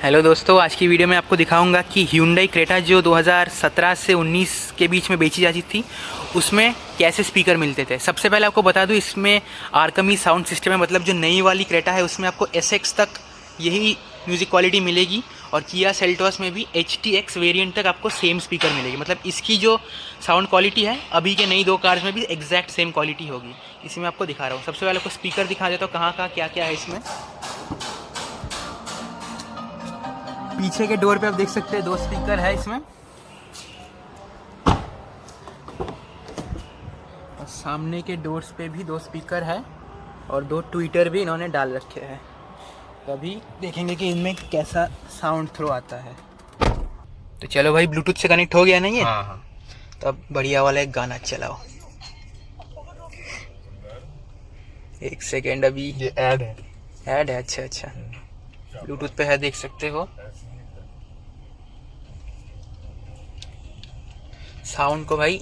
Hello दोस्तों, आज की वीडियो में आपको दिखाऊंगा कि Hyundai क्रेटा जो 2017 से 19 के बीच में बेची जाती थी उसमें कैसे स्पीकर मिलते थे। सबसे पहले आपको बता दूं, इसमें आर्कमी साउंड सिस्टम है, मतलब जो नई वाली क्रेटा है उसमें आपको SX तक यही म्यूज़िक क्वालिटी मिलेगी और किया सेल्टोस में भी HTX वेरिएंट तक आपको सेम स्पीकर मिलेगी। मतलब इसकी जो साउंड क्वालिटी है अभी के नई दो कार्स में भी एग्जैक्ट सेम क्वालिटी होगी। इसी में आपको दिखा रहा हूँ। सबसे पहले आपको स्पीकर दिखा देता हूँ कहाँ क्या क्या है इसमें। पीछे के डोर पे आप देख सकते हैं 2 स्पीकर है इसमें और सामने के डोर्स पे भी 2 स्पीकर है और 2 ट्विटर भी इन्होंने डाल रखे हैं। तो अभी देखेंगे कि इनमें कैसा साउंड थ्रो आता है। तो चलो भाई, ब्लूटूथ से कनेक्ट हो गया ना ये? हाँ। तो अब बढ़िया वाला एक गाना चलाओ। एक सेकेंड, अभी ये ऐड है। ऐड है? अच्छा, ब्लूटूथ पे है, देख सकते हो। साउंड को भाई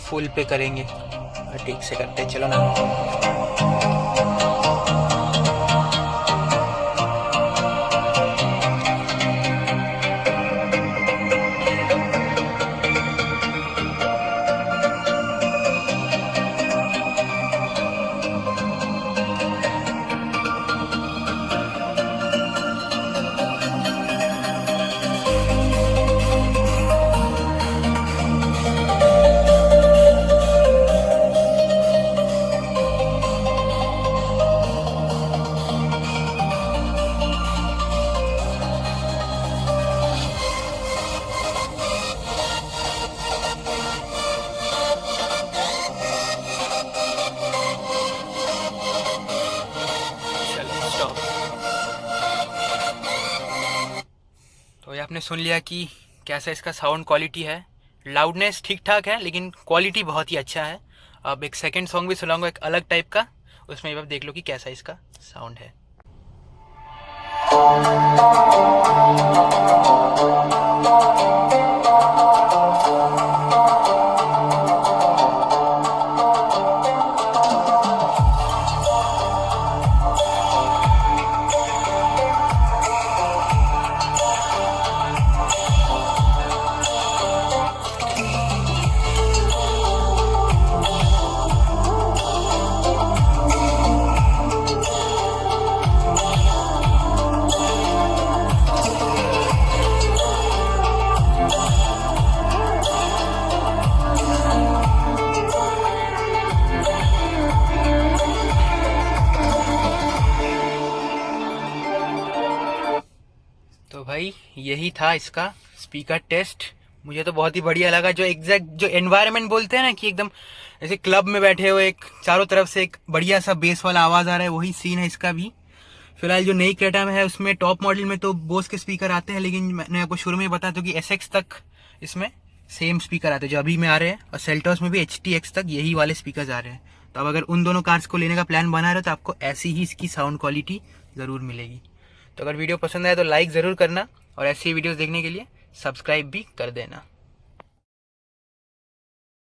फुल पे करेंगे और ठीक से करते हैं। चलो ना। चलो स्टॉप। तो ये आपने सुन लिया कि कैसा इसका साउंड क्वालिटी है। लाउडनेस ठीक ठाक है लेकिन क्वालिटी बहुत ही अच्छा है। अब एक सेकंड सॉन्ग भी सुनाऊंगा एक अलग टाइप का, उसमें आप देख लो कि कैसा इसका साउंड है। तो भाई यही था इसका स्पीकर टेस्ट। मुझे तो बहुत ही बढ़िया लगा। जो एग्जैक्ट जो एनवायरनमेंट बोलते हैं ना कि एकदम ऐसे क्लब में बैठे हुए, एक चारों तरफ से एक बढ़िया सा बेस वाला आवाज़ आ रहा है, वही सीन है इसका भी। फिलहाल जो नई क्रेटा में है उसमें टॉप मॉडल में तो बोस के स्पीकर आते हैं, लेकिन मैंने आपको शुरू में बताया था कि SX तक इसमें सेम स्पीकर आते हैं जो अभी में आ रहे हैं, और सेल्टोस में भी HTX तक यही वाले स्पीकर आ रहे हैं। तो अब अगर उन दोनों कार्स को लेने का प्लान बना रहे हो तो आपको ऐसी ही इसकी साउंड क्वालिटी ज़रूर मिलेगी। तो अगर वीडियो पसंद आए तो लाइक ज़रूर करना और ऐसी वीडियोस देखने के लिए सब्सक्राइब भी कर देना।